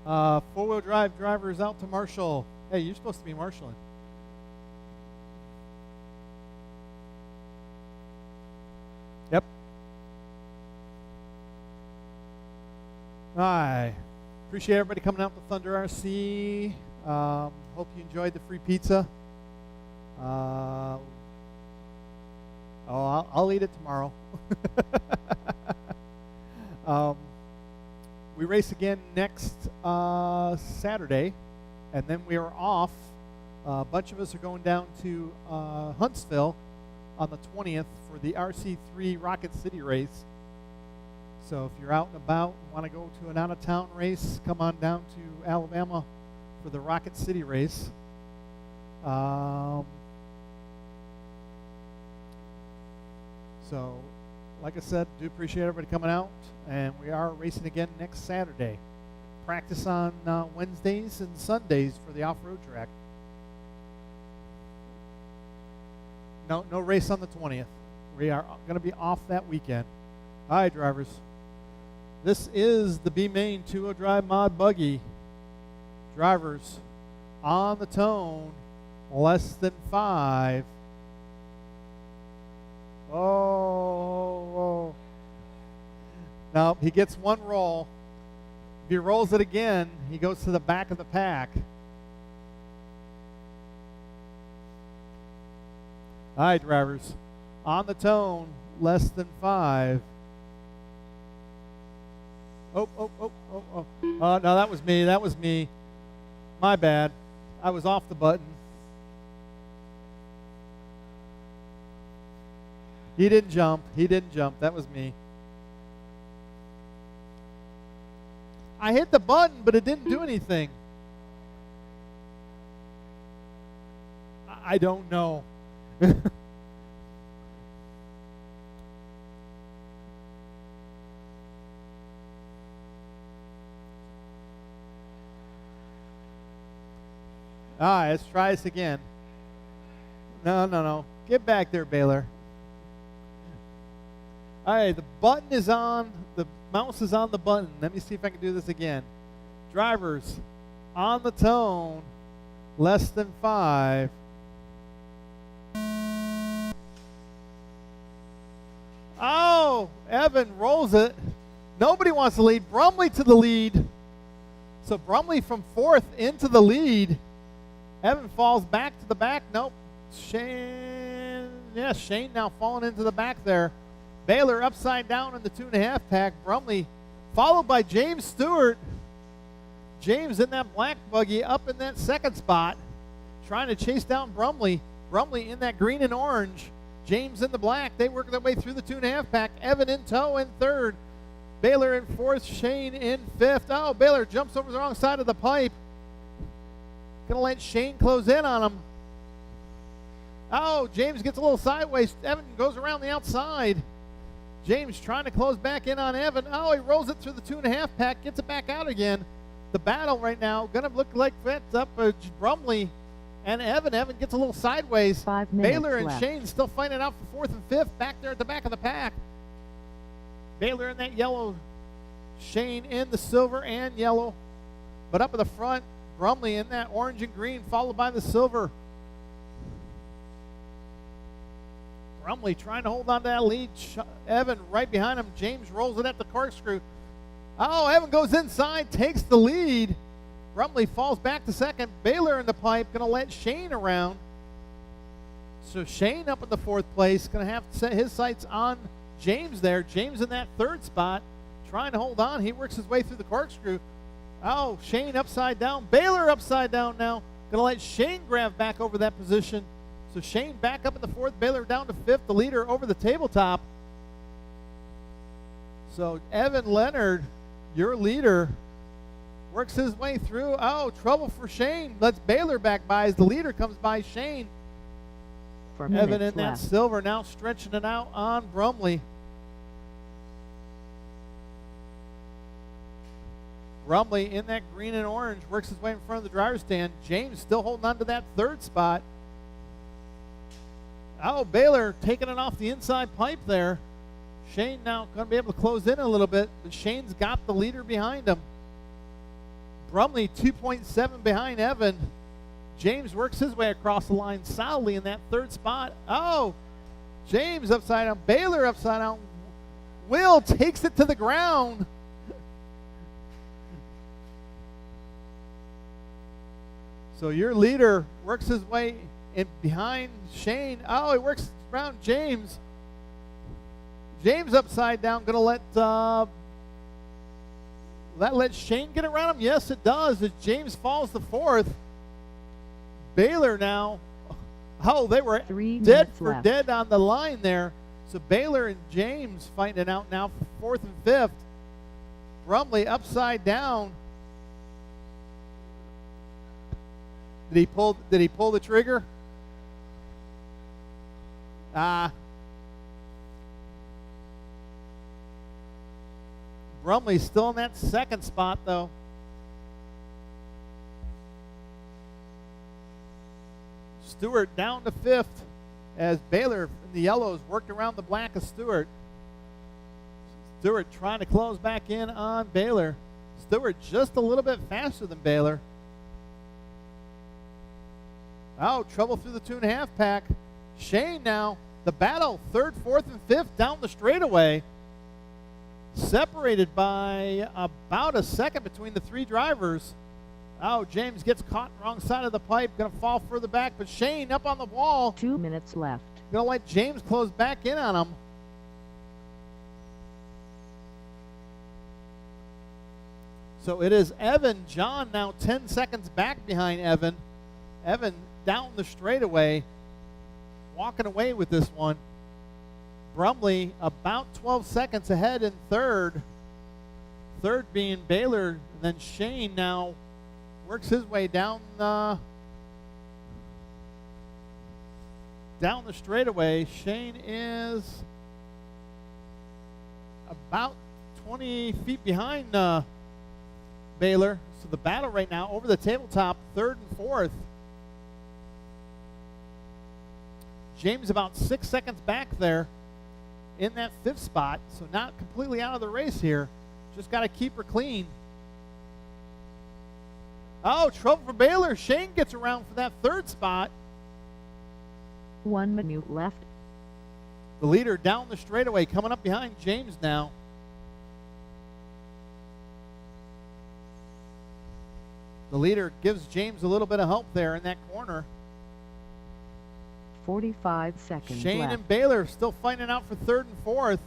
Four-wheel drive drivers out to marshal. Hey, you're supposed to be marshaling. Yep. Hi. Appreciate everybody coming out to Thunder RC. Hope you enjoyed the free pizza. I'll eat it tomorrow. We race again next Saturday, and then we are off. A bunch of us are going down to Huntsville on the 20th for the RC3 Rocket City race. So if you're out and about and want to go to an out-of-town race, come on down to Alabama for the Rocket City race. So, like I said, do appreciate everybody coming out, and we are racing again next Saturday. Practice on Wednesdays and Sundays for the off-road track. No race on the 20th. We are going to be off that weekend. All right, drivers. This is the B-Main 2-wheel drive mod buggy. Drivers, on the tone, less than 5. Oh. Now, he gets one roll. If he rolls it again, he goes to the back of the pack. All right, drivers. On the tone, less than 5. Oh. No, that was me. My bad. I was off the button. He didn't jump. That was me. I hit the button, but it didn't do anything. I don't know. All right, let's try this again. No. Get back there, Baylor. All right, the button is on. The mouse is on the button. Let me see if I can do this again. Drivers, on the tone, less than 5. Oh, Evan rolls it. Nobody wants to lead. Brumley to the lead. So Brumley from 4th into the lead. Evan falls back to the back. Nope. Shane now falling into the back there. Baylor upside down in the 2.5 pack. Brumley followed by James Stewart. James in that black buggy up in that 2nd spot, trying to chase down Brumley. Brumley in that green and orange. James in the black. They work their way through the 2.5 pack. Evan in tow in 3rd. Baylor in 4th. Shane in 5th. Oh, Baylor jumps over the wrong side of the pipe. Gonna let Shane close in on him. Oh, James gets a little sideways. Evan goes around the outside. James trying to close back in on Evan. Oh, he rolls it through the 2.5 pack, gets it back out again. The battle right now gonna look like it's up Brumley and Evan. Evan gets a little sideways. 5 minutes Baylor and left. Shane still fighting out for 4th and 5th back there at the back of the pack. Baylor in that yellow. Shane in the silver and yellow. But up at the front, Brumley in that orange and green, followed by the silver. Brumley trying to hold on to that lead. Evan right behind him. James rolls it at the corkscrew. Oh, Evan goes inside, takes the lead. Brumley falls back to 2nd. Baylor in the pipe, going to let Shane around. So Shane up in the 4th place, going to have to set his sights on James there. James in that 3rd spot, trying to hold on. He works his way through the corkscrew. Oh, Shane upside down. Baylor upside down now. Going to let Shane grab back over that position. So Shane back up in the 4th. Baylor down to 5th. The leader over the tabletop. So Evan Leonard, your leader, works his way through. Oh, trouble for Shane. Lets Baylor back by as the leader comes by Shane. Evan in that silver now stretching it out on Brumley. Brumley in that green and orange works his way in front of the driver's stand. James still holding on to that 3rd spot. Oh, Baylor taking it off the inside pipe there. Shane now going to be able to close in a little bit, but Shane's got the leader behind him. Brumley 2.7 behind Evan. James works his way across the line solidly in that third spot. Oh, James upside down. Baylor upside down. Will takes it to the ground. So your leader works his way in behind Shane. Oh, he works around James. James upside down. Going to let that let Shane get around him? Yes, it does. As James falls to fourth. Baylor now. Oh, they were dead for left. dead on the line there. So Baylor and James fighting it out now for fourth and fifth. Brumley upside down. Did he pull the trigger? Brumley's still in that second spot though. Stewart down to fifth as Baylor in the yellows worked around the black of Stewart. Stewart trying to close back in on Baylor. Stewart just a little bit faster than Baylor. Oh, trouble through the 2.5 pack. Shane now, the battle, third, fourth, and fifth down the straightaway. Separated by about a second between the three drivers. Oh, James gets caught wrong side of the pipe, going to fall further back, but Shane up on the wall. 2 minutes left. Going to let James close back in on him. So it is Evan. John now 10 seconds back behind Evan. Evan down the straightaway, walking away with this one. Brumley about 12 seconds ahead in third. Third being Baylor, and then Shane now works his way down the straightaway. Shane is about 20 feet behind Baylor. So the battle right now over the tabletop, third and fourth. James about 6 seconds back there in that fifth spot, so not completely out of the race here. Just got to keep her clean. Oh, trouble for Baylor. Shane gets around for that third spot. 1 minute left. The leader down the straightaway, coming up behind James now. The leader gives James a little bit of help there in that corner. 45 seconds Shane left. and Baylor still fighting out for third and fourth.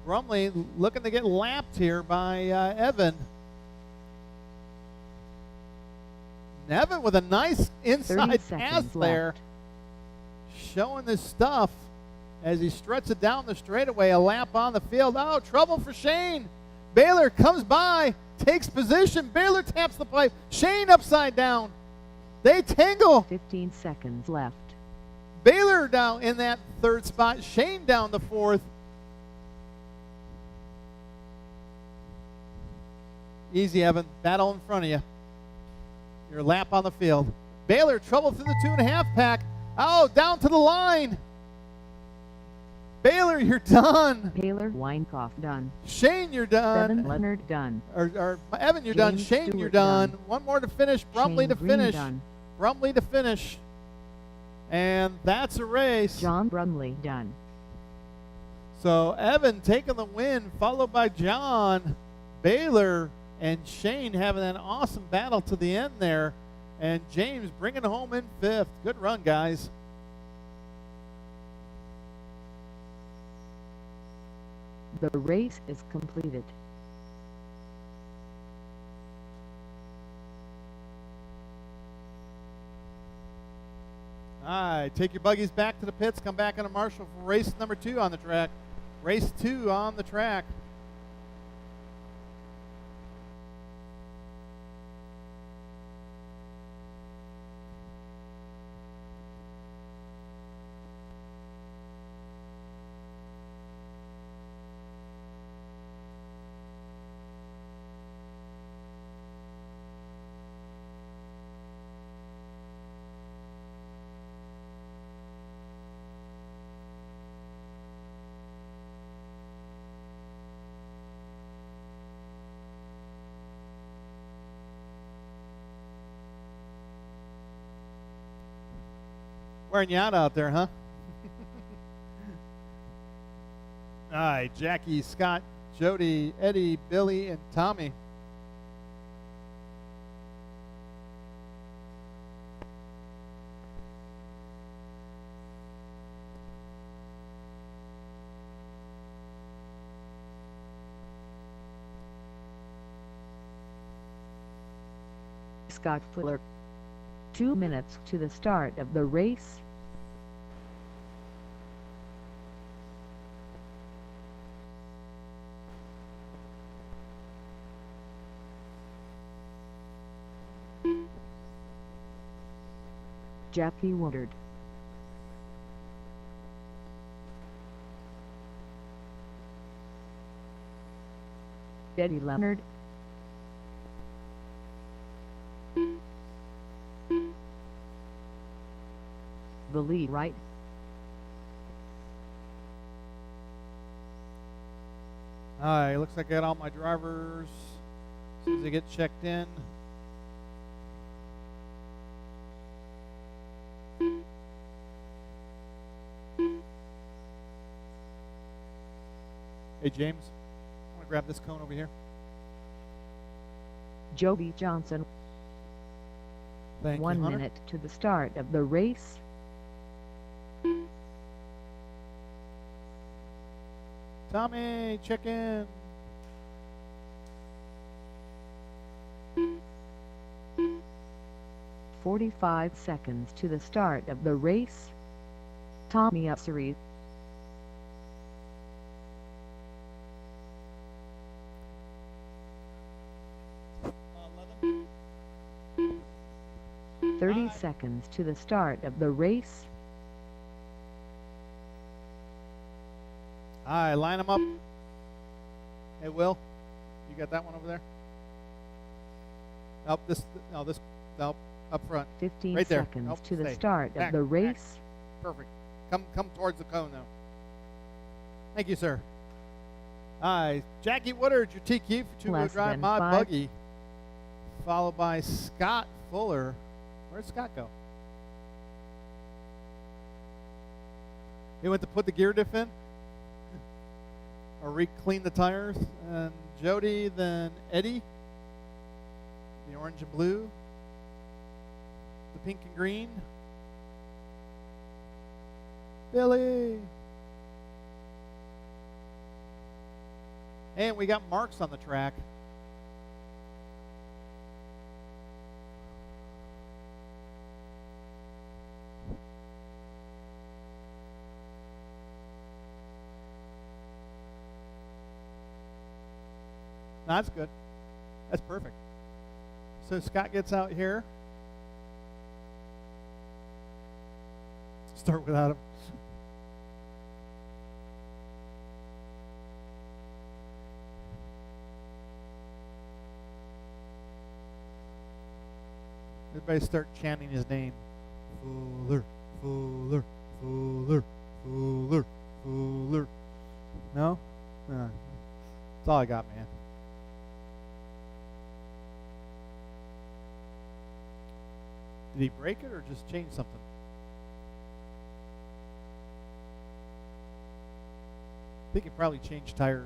Brumley looking to get lapped here by Evan. And Evan with a nice inside pass there. Showing this stuff as he struts it down the straightaway, a lap on the field. Oh, trouble for Shane. Baylor comes by, takes position. Baylor taps the pipe. Shane upside down. They tangle. 15 seconds left. Baylor down in that third spot. Shane down the fourth. Easy, Evan. Battle in front of you. Your lap on the field. Baylor trouble through the 2.5 pack. Oh, down to the line. Baylor, you're done. Baylor Weinkoff done. Shane, you're done. Evan Leonard done. Or Evan, you're done. James Shane, Stewart you're done. done. One more to finish. Brumley Shane to Green finish. done. Brumley to finish. And that's a race. John Brumley done. So Evan taking the win, followed by John. Baylor and Shane having an awesome battle to the end there. And James bringing it home in fifth. Good run, guys. The race is completed. All right, take your buggies back to the pits. Come back into Marshall for race number 2 on the track. Race 2 on the track. Wearing you out there, huh? All right, Jackie, Scott, Jody, Eddie, Billy, and Tommy. Scott Fuller. 2 minutes to the start of the race. Jackie Woodard. Eddie Leonard. The lead right. All right, looks like I got all my drivers as soon as they get checked in. Hey, James, I want to grab this cone over here. Jody Johnson. Thank 1 you, Hunter. minute to the start of the race. Tommy, check in. "45 seconds to the start of the race. Tommy Upsery. $11. 30 seconds to the start of the race. All right, line them up. Hey, Will, you got that one over there? Nope, nope, up front. 15 Right there. seconds Nope, to the stay. start Back, of the back. race. Perfect. Come towards the cone now. Thank you, sir. All right, Jackie Woodard, your TQ for two-wheel Less drive than mod 5. buggy, followed by Scott Fuller. Where'd Scott go? He went to put the gear diff in? Or re-clean the tires? And Jody, then Eddie, the orange and blue, the pink and green, Billy. And we got marks on the track. No, that's good. That's perfect. So Scott gets out here. Start without him. Everybody start chanting his name. Fuller, Fuller, Fuller, Fuller, Fuller. No? That's all I got, man. Did he break it or just change something? I think he probably changed tires.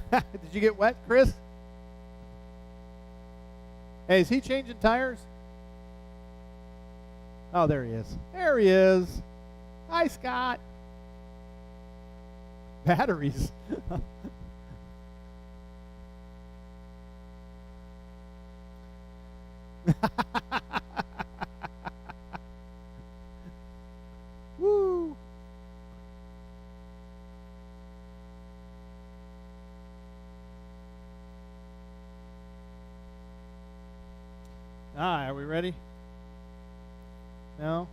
Did you get wet, Chris? Hey, is he changing tires? Oh, there he is. There he is. Hi, Scott. Batteries. Woo. All right, are we ready? No?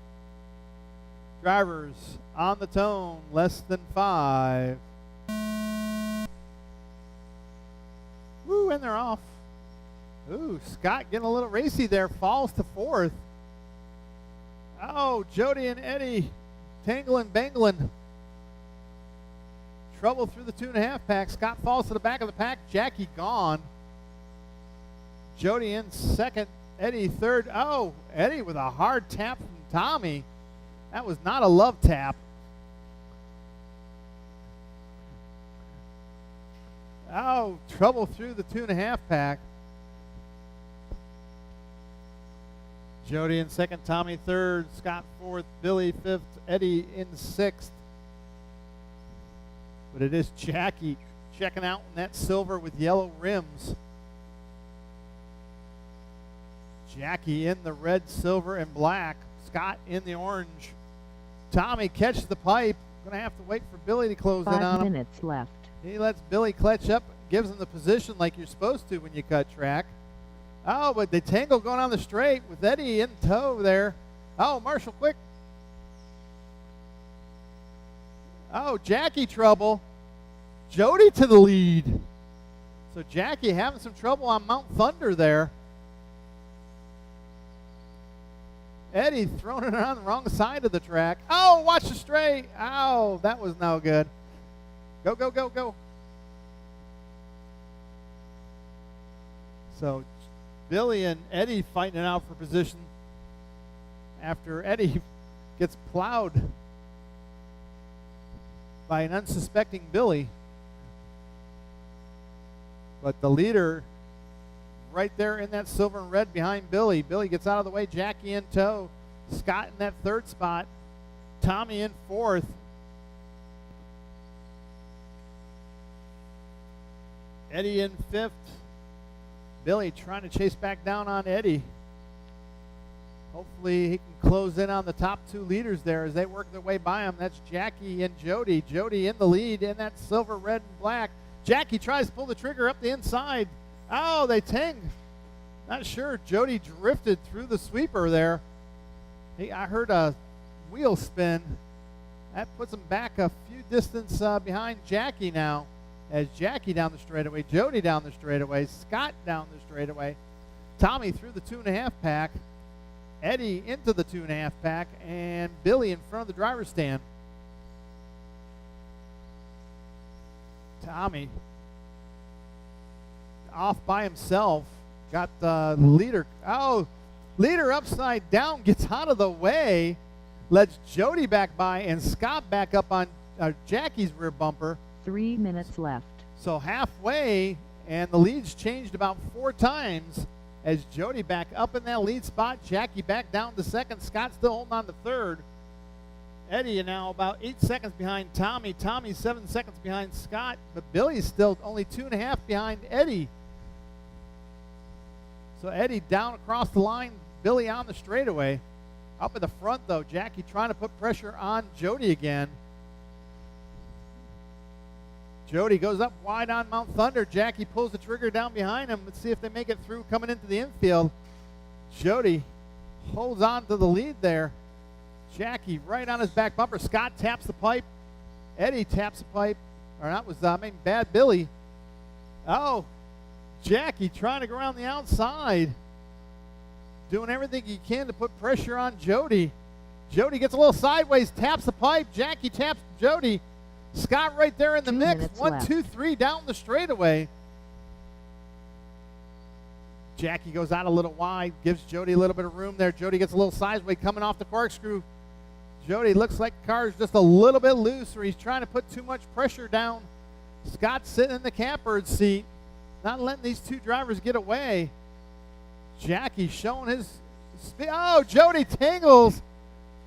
Drivers on the tone, less than 5. Woo, and they're off. Ooh, Scott getting a little racy there, falls to 4th. Oh, Jody and Eddie tangling, bangling. trouble through the 2.5 pack. Scott falls to the back of the pack. Jackie gone. Jody in second. Eddie third. Oh, Eddie with a hard tap from Tommy. That was not a love tap. Oh, trouble through the 2.5 pack. Jody in second, Tommy third, Scott fourth, Billy fifth, Eddie in sixth. But it is Jackie checking out in that silver with yellow rims. Jackie in the red, silver, and black. Scott in the orange. Tommy catches the pipe. Going to have to wait for Billy to close in on him. 5 minutes left. He lets Billy clutch up, gives him the position like you're supposed to when you cut track. Oh, but they tangle going on the straight with Eddie in tow there. Oh, Marshall quick. Oh, Jackie trouble. Jody to the lead. So Jackie having some trouble on Mount Thunder there. Eddie throwing it on the wrong side of the track. Oh, watch the straight. Oh, that was no good. Go, go, go, go. So Billy and Eddie fighting it out for position after Eddie gets plowed by an unsuspecting Billy. But the leader right there in that silver and red behind Billy. Billy gets out of the way. Jackie in tow. Scott in that third spot. Tommy in fourth. Eddie in fifth. Billy trying to chase back down on Eddie. Hopefully he can close in on the top two leaders there as they work their way by him. That's Jackie and Jody. Jody in the lead in that silver, red, and black. Jackie tries to pull the trigger up the inside. Oh, they ting. Not sure. Jody drifted through the sweeper there. I heard a wheel spin. That puts him back a few distance behind Jackie now. As Jackie down the straightaway, Jody down the straightaway, Scott down the straightaway, Tommy through the 2.5 pack, Eddie into the 2.5 pack, and Billy in front of the driver's stand. Tommy off by himself, got the leader. Oh, leader upside down, gets out of the way, lets Jody back by, and Scott back up on Jackie's rear bumper. 3 minutes left. So halfway, and the lead's changed about 4 times as Jody back up in that lead spot. Jackie back down to second. Scott still holding on to third. Eddie now about 8 seconds behind Tommy. Tommy's 7 seconds behind Scott, but Billy's still only 2.5 behind Eddie. So Eddie down across the line, Billy on the straightaway. Up in the front, though, Jackie trying to put pressure on Jody again. Jody goes up wide on Mount Thunder. Jackie pulls the trigger down behind him. Let's see if they make it through coming into the infield. Jody holds on to the lead there. Jackie right on his back bumper. Scott taps the pipe. Eddie taps the pipe. Or that was maybe bad Billy. Oh, Jackie trying to go around the outside. Doing everything he can to put pressure on Jody. Jody gets a little sideways, taps the pipe. Jackie taps Jody. Scott right there in the 2 mix. minutes 1, left. 2, 3 down the straightaway. Jackie goes out a little wide, gives Jody a little bit of room there. Jody gets a little sideways coming off the corkscrew. Jody looks like the car's just a little bit loose, or he's trying to put too much pressure down. Scott's sitting in the catbird seat, not letting these two drivers get away. Jackie showing his speed. Oh, Jody tangles,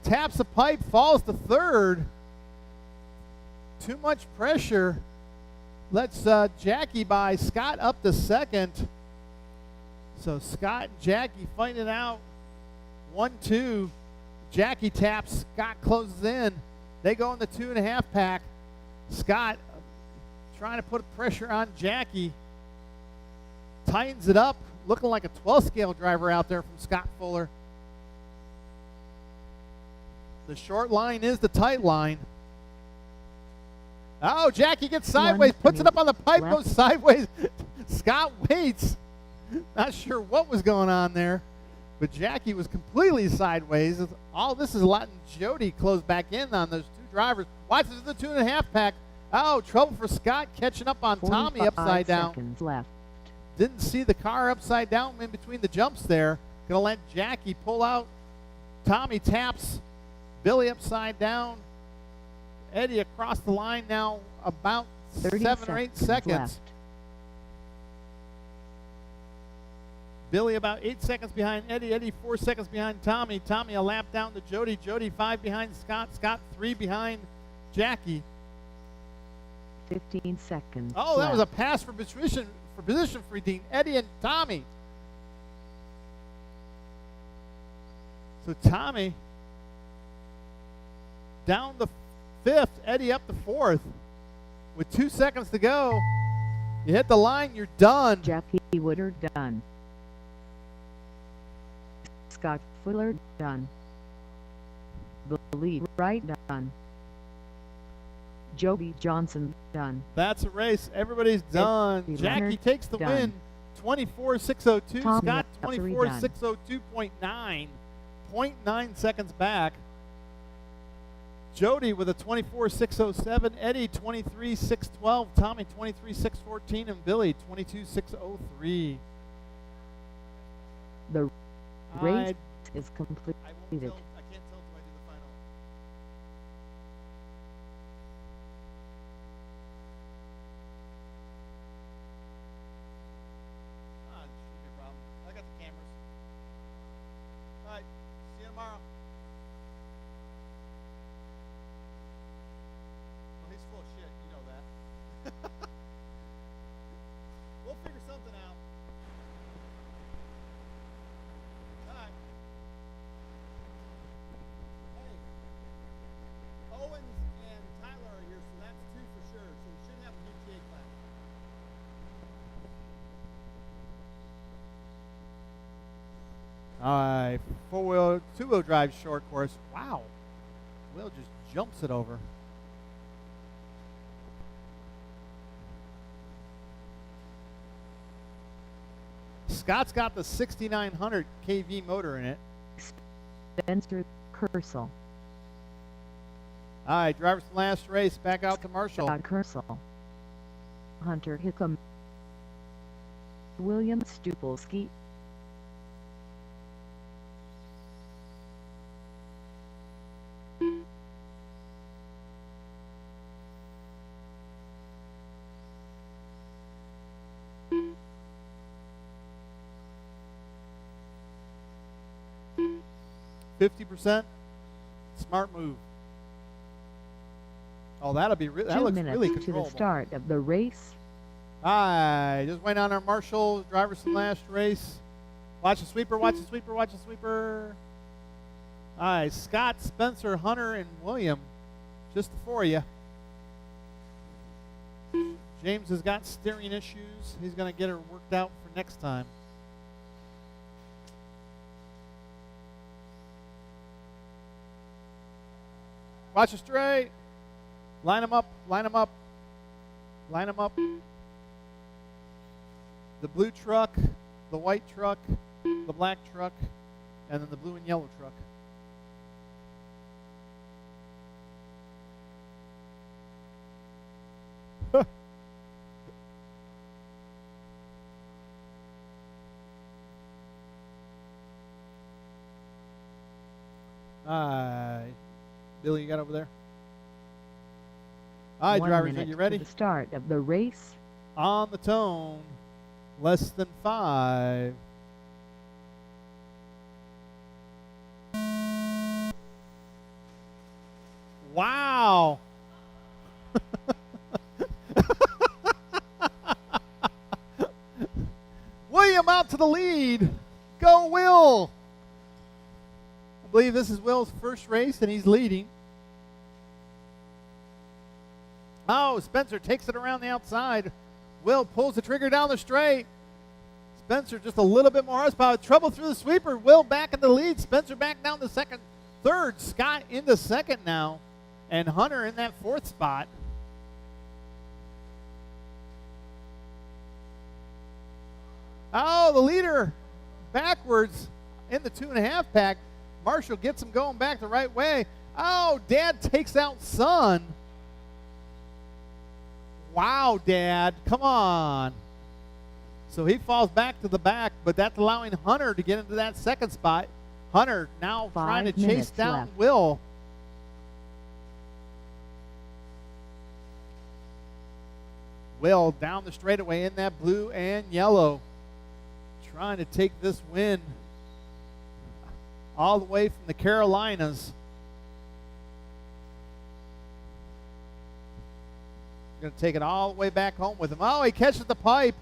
taps the pipe, falls to third. Too much pressure. Lets Jackie by. Scott up to second. So Scott and Jackie fighting it out. 1-2. Jackie taps. Scott closes in. They go in the 2.5 pack. Scott trying to put pressure on Jackie. Tightens it up. Looking like a 12 scale driver out there from Scott Fuller. The short line is the tight line. Oh, Jackie gets sideways, puts it up on the pipe, goes sideways. Scott waits. Not sure what was going on there, but Jackie was completely sideways. All this is letting Jody close back in on those two drivers. Watch, this is the 2.5 pack. Oh, trouble for Scott catching up on Tommy upside 45 down. seconds left. Didn't see the car upside down in between the jumps there. Gonna let Jackie pull out. Tommy taps Billy upside down. Eddie across the line now about 7 or 8 seconds. Left. Billy about 8 seconds behind Eddie. Eddie 4 seconds behind Tommy. Tommy a lap down to Jody. Jody 5 behind Scott. Scott 3 behind Jackie. 15 seconds. Oh, that left. was a pass for position for Dean. Eddie and Tommy. So Tommy down the 5th. Eddie up the 4th. With 2 seconds to go, you hit the line, you're done. Jackie Woodard done. Scott Fuller done. Billy Wright done. Joby Johnson done. That's a race. Everybody's done. Eddie Jackie Leonard takes the done. win. 24.602. Tommy Scott Upsery 24.602.9. 0.9 seconds back. Jody with a 24.607. Eddie 23.612. Tommy 23.614. And Billy 22.603. The race is completed. I can't tell till I do the final. Shouldn't be a problem. I got the cameras. All right, see you tomorrow. Well, he's full of shit, you know that. We'll figure something out. All right. Hey, Owens and Tyler are here, so that's 2 for sure. So we should have a GTA class. All right, 4-wheel, 2-wheel drive short course. Wow, Will just jumps it over. Scott's got the 6900 kV motor in it. Spencer Kersel. All right, drivers from last race back out to Marshall. Scott Kersel. Hunter Hickam. William Stupolsky. %. Smart move. Oh, that'll be that 2 looks minutes really to the controllable. start of the race. All right, just waiting on our Marshall drivers from last race. Watch the sweeper, watch the sweeper, watch the sweeper. All right, Scott, Spencer, Hunter, and William, just the 4 of you. James has got steering issues. He's going to get her worked out for next time. Watch it straight. Line them up, line them up, line them up. The blue truck, the white truck, the black truck, and then the blue and yellow truck. Billy, you got over there? All right, 1 drivers, are minute you ready? to the start of the race. On the tone, less than 5. Wow. William out to the lead. Go, Will. I believe this is Will's first race, and he's leading. Oh, Spencer takes it around the outside. Will pulls the trigger down the straight. Spencer just a little bit more horsepower. Trouble through the sweeper. Will back in the lead. Spencer back down to second. Third. Scott into second now. And Hunter in that 4th spot. Oh, the leader backwards in the 2.5 pack. Marshall gets him going back the right way. Oh, Dad takes out Son. Wow, Dad. Come on. So he falls back to the back, but that's allowing Hunter to get into that second spot. Hunter now trying to chase down left. Will. Will down the straightaway in that blue and yellow. Trying to take this win all the way from the Carolinas. Going to take it all the way back home with him. Oh, he catches the pipe.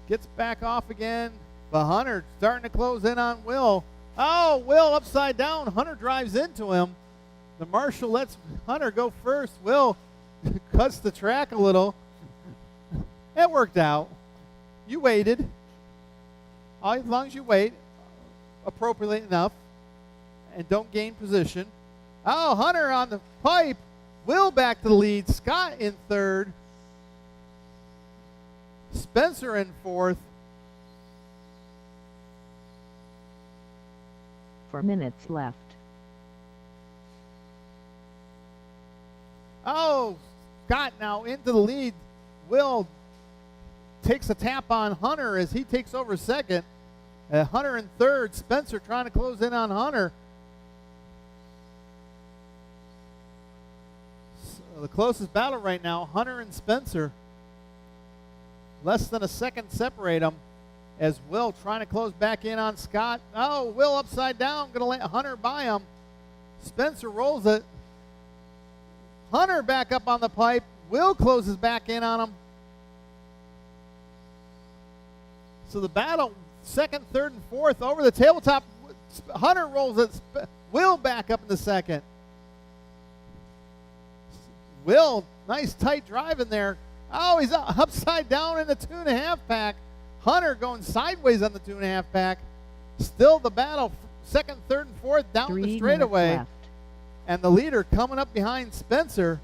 Gets back off again. But Hunter starting to close in on Will. Oh, Will upside down. Hunter drives into him. The marshal lets Hunter go first. Will cuts the track a little. It worked out. You waited. As long as you wait appropriately enough and don't gain position. Oh, Hunter on the pipe. Will back to the lead. Scott in third. Spencer in fourth. 4 minutes left. Oh, Scott now into the lead. Will takes a tap on Hunter as he takes over second. Hunter in third. Spencer trying to close in on Hunter. So the closest battle right now, Hunter and Spencer. Less than a second separate them as Will trying to close back in on Scott. Oh, Will upside down. Going to let Hunter by him. Spencer rolls it. Hunter back up on the pipe. Will closes back in on him. So the battle, second, third, and fourth over the tabletop. Hunter rolls it. Will back up in the second. Will, nice tight drive in there. Oh, he's upside down in the 2.5 pack. Hunter going sideways on the 2.5 pack. Still the battle, second, third, and fourth down 3 the straightaway. minutes left. And the leader coming up behind Spencer.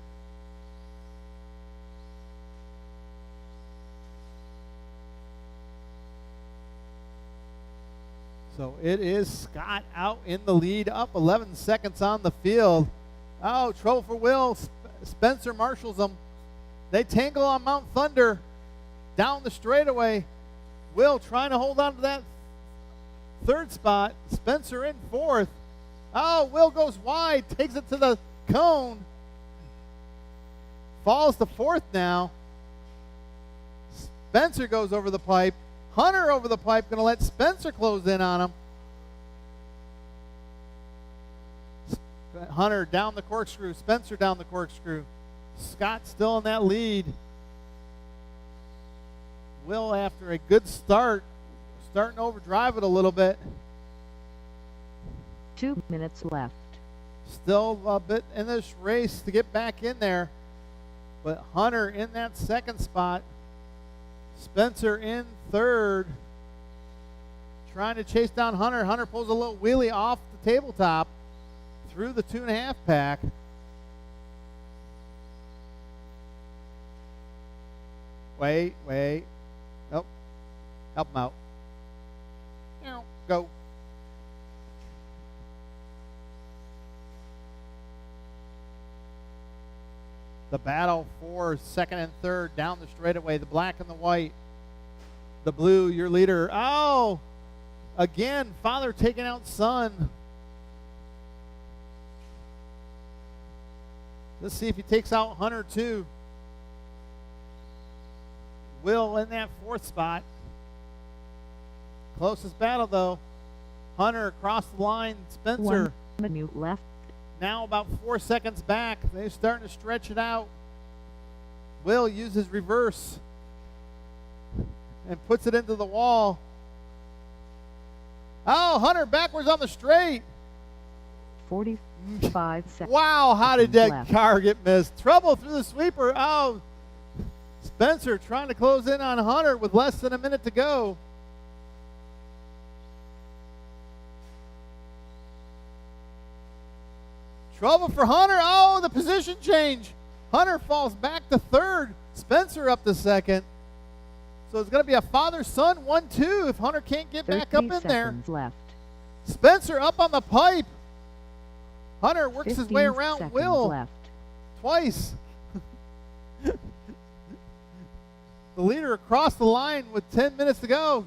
So it is Scott out in the lead, up 11 seconds on the field. Oh, trouble for Will. Spencer marshals them. They tangle on Mount Thunder down the straightaway. Will trying to hold on to that third spot. Spencer in fourth. Oh, Will goes wide, takes it to the cone. Falls to fourth now. Spencer goes over the pipe. Hunter over the pipe, going to let Spencer close in on him. Hunter down the corkscrew. Spencer down the corkscrew. Scott still in that lead. Will, after a good start, starting to overdrive it a little bit. 2 minutes left. Still a bit in this race to get back in there. But Hunter in that second spot. Spencer in third. Trying to chase down Hunter. Hunter pulls a little wheelie off the tabletop through the 2.5 pack. Wait. Nope. Help him out. Go. The battle for second and third down the straightaway. The black and the white. The blue, your leader. Oh! Again, father taking out son. Let's see if he takes out Hunter too. Will in that fourth spot. Closest battle though. Hunter across the line. Spencer. 1 minute left. Now about 4 seconds back. They're starting to stretch it out. Will uses reverse and puts it into the wall. Oh, Hunter backwards on the straight. 45 seconds. Wow, how did that left. car get missed? Trouble through the sweeper. Oh, Spencer trying to close in on Hunter with less than a minute to go. Trouble for Hunter. Oh, the position change. Hunter falls back to third. Spencer up to second. So it's going to be a father-son 1-2 if Hunter can't get back up in there. 30 seconds left. Spencer up on the pipe. Hunter works his way 15 around seconds Will left. twice. the leader across the line with 10 minutes to go.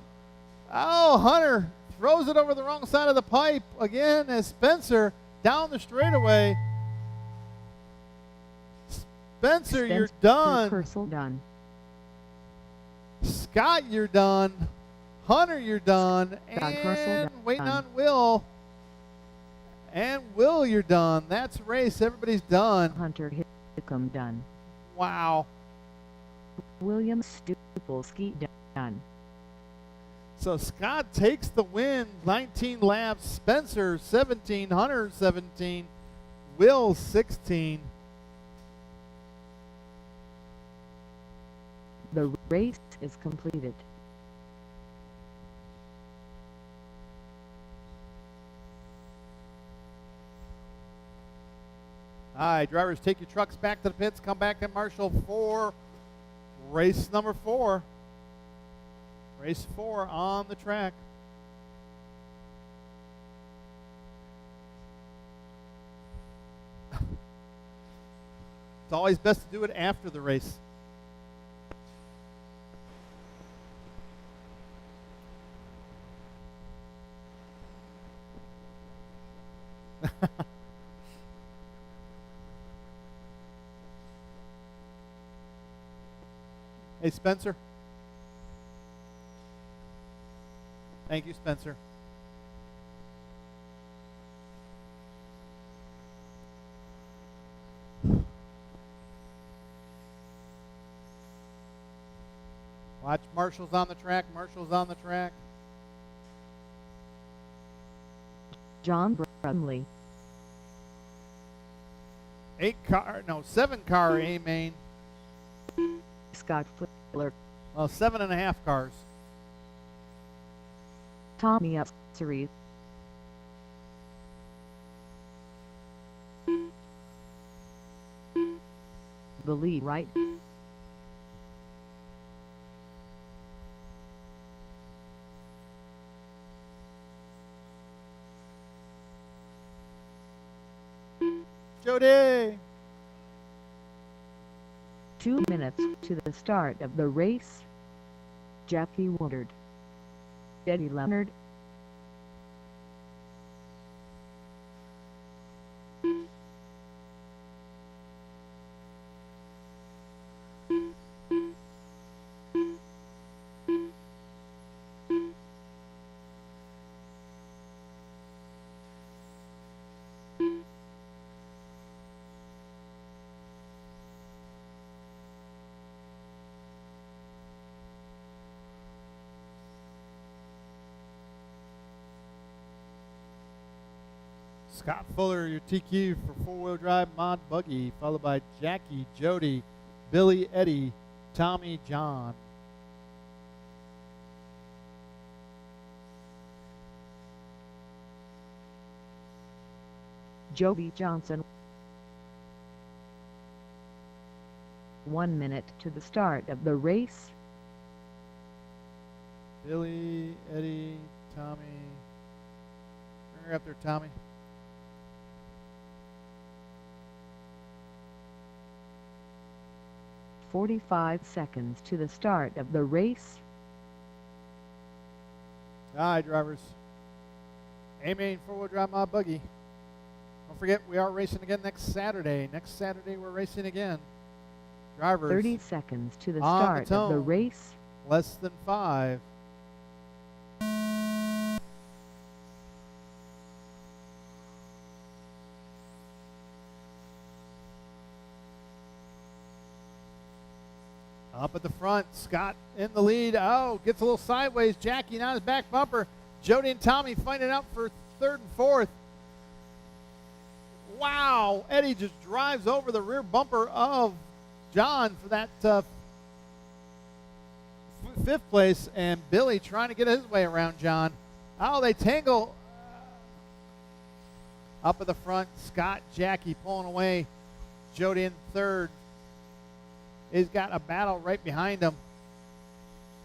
Oh, Hunter throws it over the wrong side of the pipe again as Spencer down the straightaway. Spencer, you're done. Purcell done. Scott, you're done. Hunter, you're done. Scott Purcell And waiting done. on Will. And Will, you're done. That's the race. Everybody's done. Hunter Hickam done. Wow. William Stupolsky done. So Scott takes the win. 19 laps. Spencer 17. Hunter 17. Will 16. The race is completed. All right, drivers, take your trucks back to the pits. Come back at Marshall for race number 4. Race 4 on the track. It's always best to do it after the race. Hey, Spencer. Thank you, Spencer. Watch Marshall's on the track. Marshall's on the track. John Brumley. 7-car A main. Scott Fuller. Well, 7.5 cars. Tommy Upsery. The lead right. Jody. 2 minutes to the start of the race. Jackie Woodard. Eddie Leonard. Scott Fuller, your TQ for 4-wheel drive mod buggy, followed by Jackie, Jody, Billy, Eddie, Tommy, John. Joby Johnson. 1 minute to the start of the race. Billy, Eddie, Tommy. Bring her up there, Tommy. .45 seconds to the start of the race. All right, drivers. A-main 4-wheel drive mod buggy. Don't forget, we are racing again next Saturday. Next Saturday, we're racing again. Drivers. 30 seconds to the on start of the tone. race. Less than 5. Up at the front, Scott in the lead. Oh, gets a little sideways. Jackie on his back bumper. Jody and Tommy fighting out for 3rd and 4th. Wow, Eddie just drives over the rear bumper of John for that 5th place, and Billy trying to get his way around John. Oh, they tangle up at the front. Scott, Jackie pulling away. Jody in 3rd. He's got a battle right behind him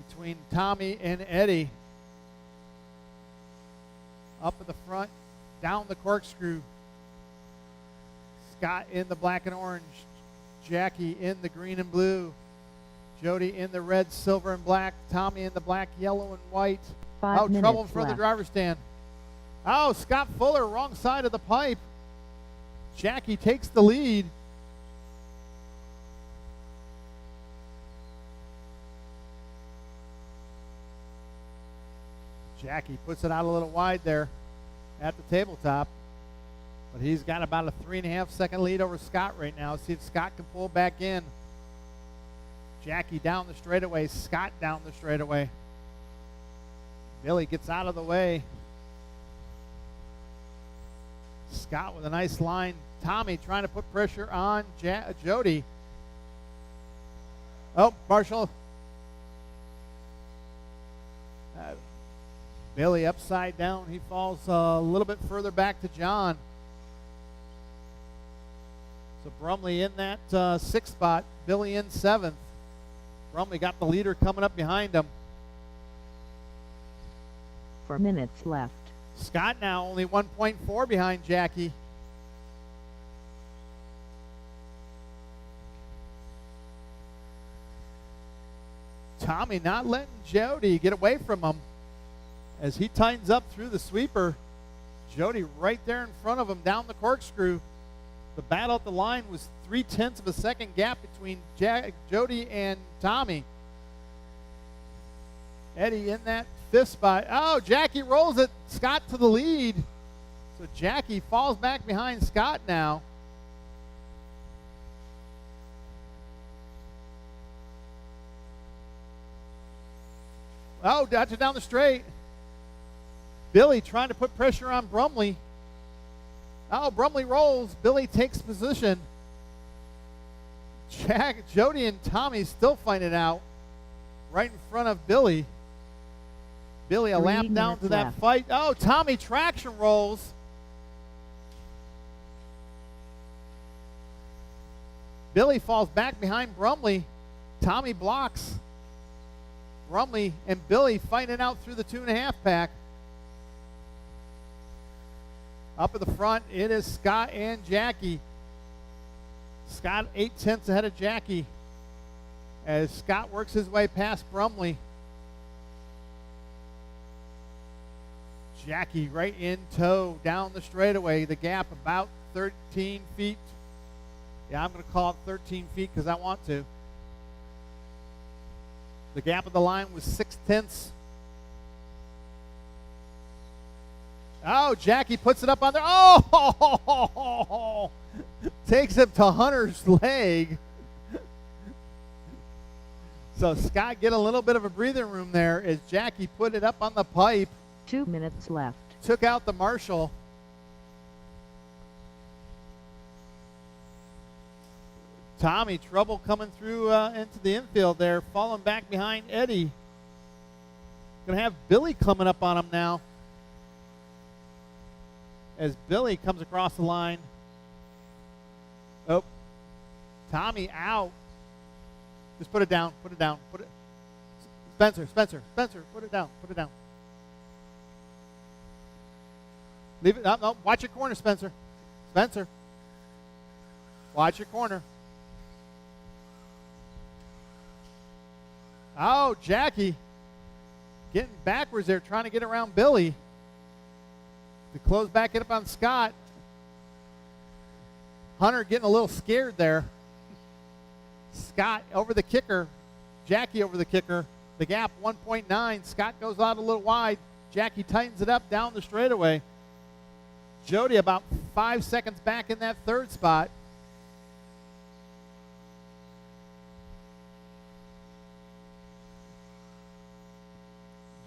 between Tommy and Eddie. Up at the front, down the corkscrew. Scott in the black and orange. Jackie in the green and blue. Jody in the red, silver, and black. Tommy in the black, yellow, and white. 5 minutes Trouble in front of left. the driver's stand. Oh, Scott Fuller, wrong side of the pipe. Jackie takes the lead. Jackie puts it out a little wide there at the tabletop. But he's got about a 3.5 second lead over Scott right now. See if Scott can pull back in. Jackie down the straightaway. Scott down the straightaway. Billy gets out of the way. Scott with a nice line. Tommy trying to put pressure on Jody. Oh, Marshall. Billy upside down. He falls a little bit further back to John. So Brumley in that 6th spot. Billy in 7th. Brumley got the leader coming up behind him. 4 minutes left. Scott now only 1.4 behind Jackie. Tommy not letting Jody get away from him as he tightens up through the sweeper. Jody right there in front of him down the corkscrew. The battle at the line was 0.3 of a second gap between Jody and Tommy. Eddie in that 5th spot. Oh, Jackie rolls it. Scott to the lead. So Jackie falls back behind Scott now. Oh, dodge it down the straight. Billy trying to put pressure on Brumley. Oh, Brumley rolls. Billy takes position. Jody and Tommy still fighting it out right in front of Billy. Billy a lap down to that fight. Oh, Tommy traction rolls. Billy falls back behind Brumley. Tommy blocks. Brumley and Billy fighting it out through the 2.5 pack. Up at the front, it is Scott and Jackie. Scott 0.8 ahead of Jackie as Scott works his way past Brumley. Jackie right in tow down the straightaway. The gap about 13 feet. Yeah, I'm going to call it 13 feet because I want to. The gap of the line was 0.6. Oh, Jackie puts it up on there. Oh! Takes it to Hunter's leg. So Scott get a little bit of a breathing room there as Jackie put it up on the pipe. 2 minutes left. Took out the Marshall. Tommy, trouble coming through into the infield there, falling back behind Eddie. Going to have Billy coming up on him now. As Billy comes across the line. Oh, Tommy out. Just put it down, put it down. Put it. Spencer, put it down, put it down. Leave it, no, watch your corner, Spencer. Spencer, watch your corner. Oh, Jackie getting backwards there, trying to get around Billy. To close back it up on Scott. Hunter getting a little scared there. Scott over the kicker. Jackie over the kicker. The gap 1.9. Scott goes out a little wide. Jackie tightens it up down the straightaway. Jody about 5 seconds back in that 3rd spot.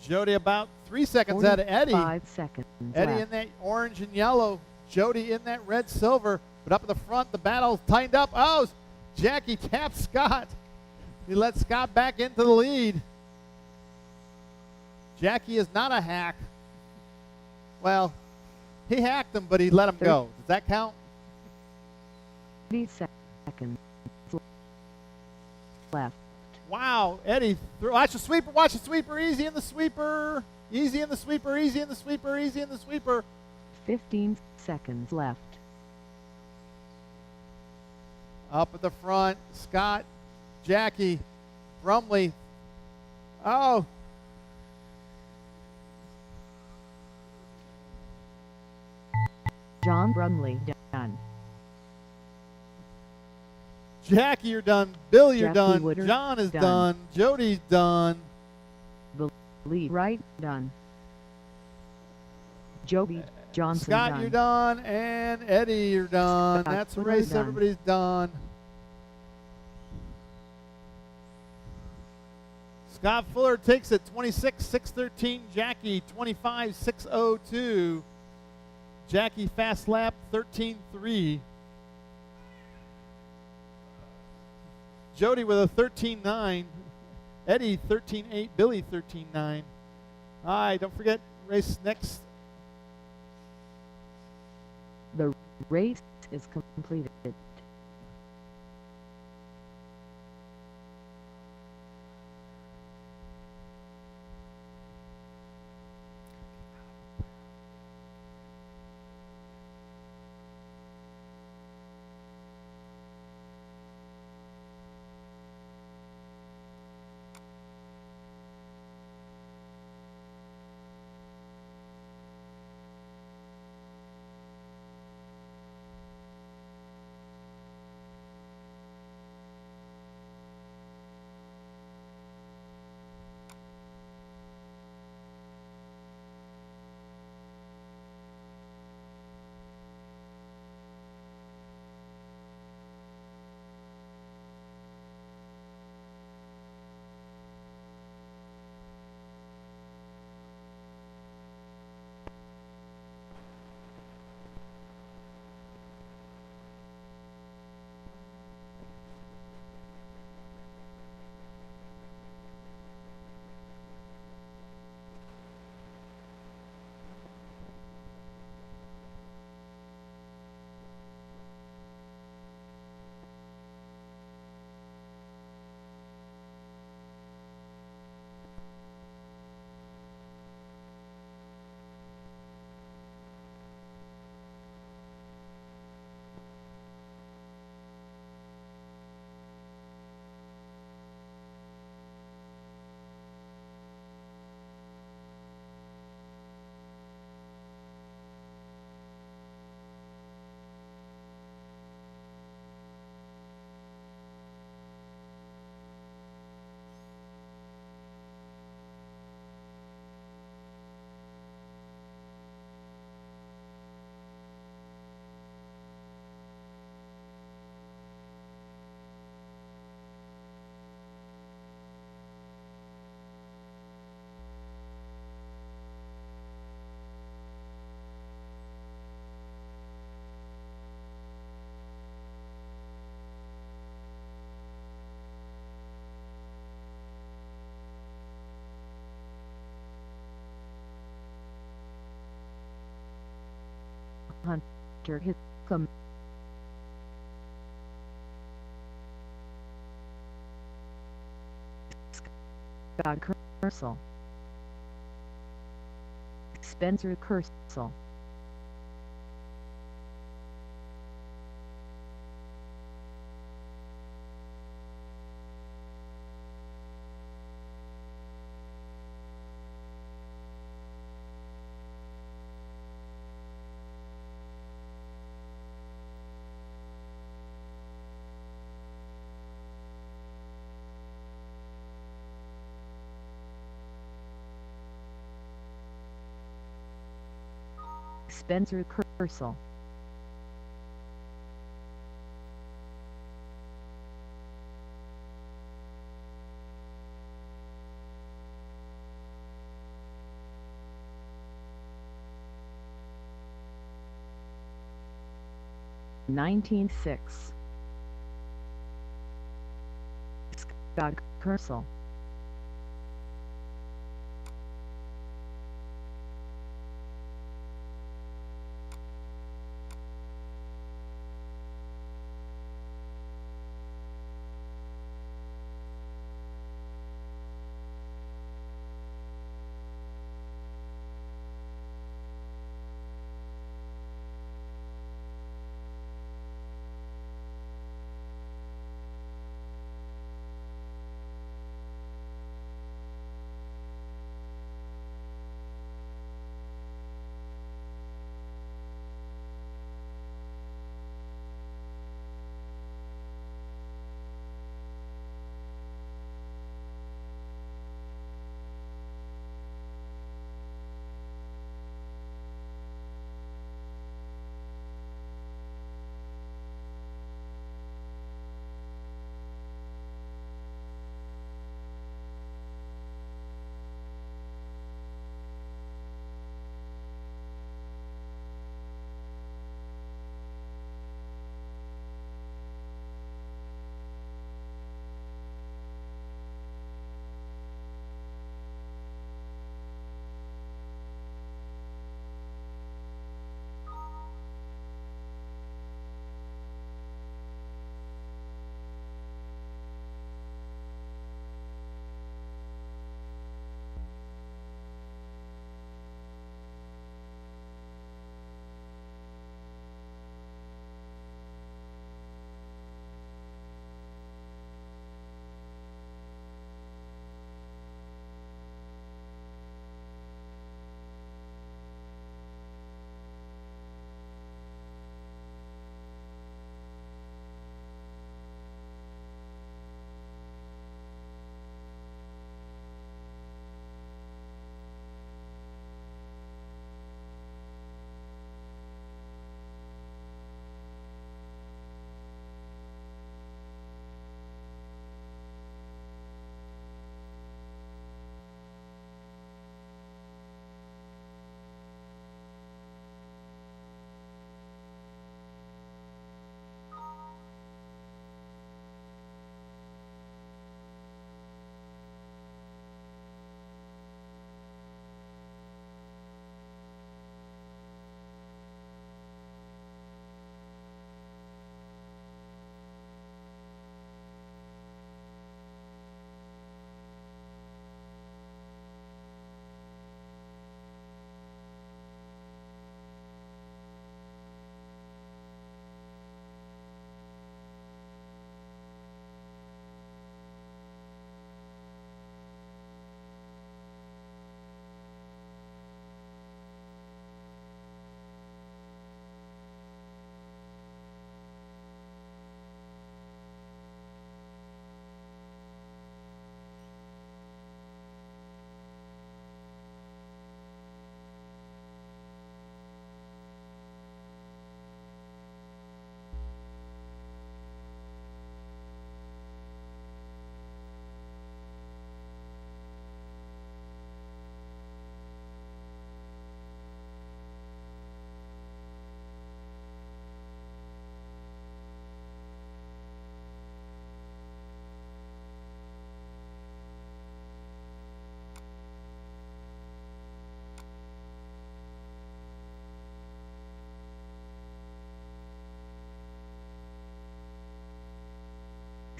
Jody about 3 seconds out of Eddie. 5 seconds Eddie left. in that orange and yellow. Jody in that red silver. But up at the front, the battle's tightened up. Oh, Jackie taps Scott. He lets Scott back into the lead. Jackie is not a hack. Well, he hacked him, but he let him go. Does that count? 30 seconds left. Wow, Eddie, watch the sweeper, easy in the sweeper, easy in the sweeper, easy in the sweeper, easy in the sweeper. 15 seconds left. Up at the front, Scott, Jackie, Brumley. Oh. John Brumley done. Jackie, you're done. Bill, you're Jackie done. Woodard, John is done. done. Jody's done. Lee Wright done. Joby Johnson Scott, done. you're done. And Eddie, you're done. Scott That's a Fuller race done. everybody's done. Scott Fuller takes it 26-613. Jackie 25-602. Jackie fast lap 13-3. Jody with a 13-9. Eddie 13-8. Billy 13-9. All right, don't forget race next. The race is completed. Hunter Hiscombe. Scott Kersel. Spencer Kersel. Spencer Kersel. (19.6) Scott Kersel.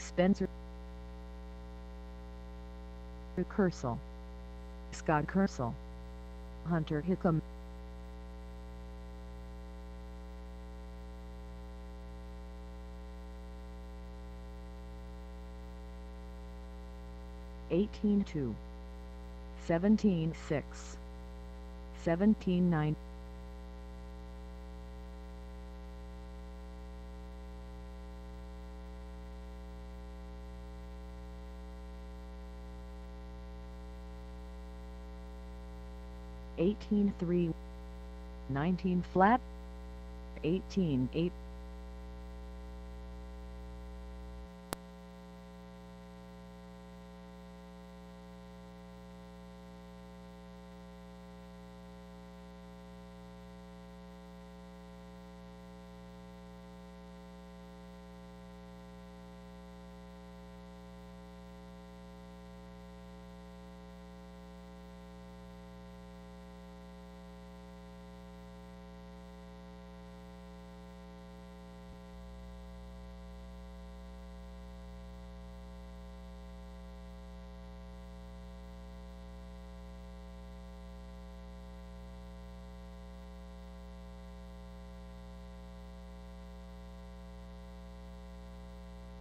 Spencer Kersel, Scott Kersel, Hunter Hickam, (18-2), 17-6, 17-9. 18-3, 19 flat, 18-8.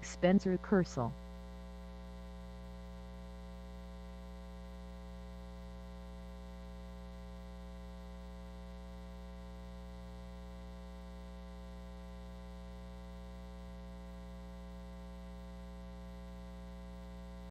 Spencer Kersel.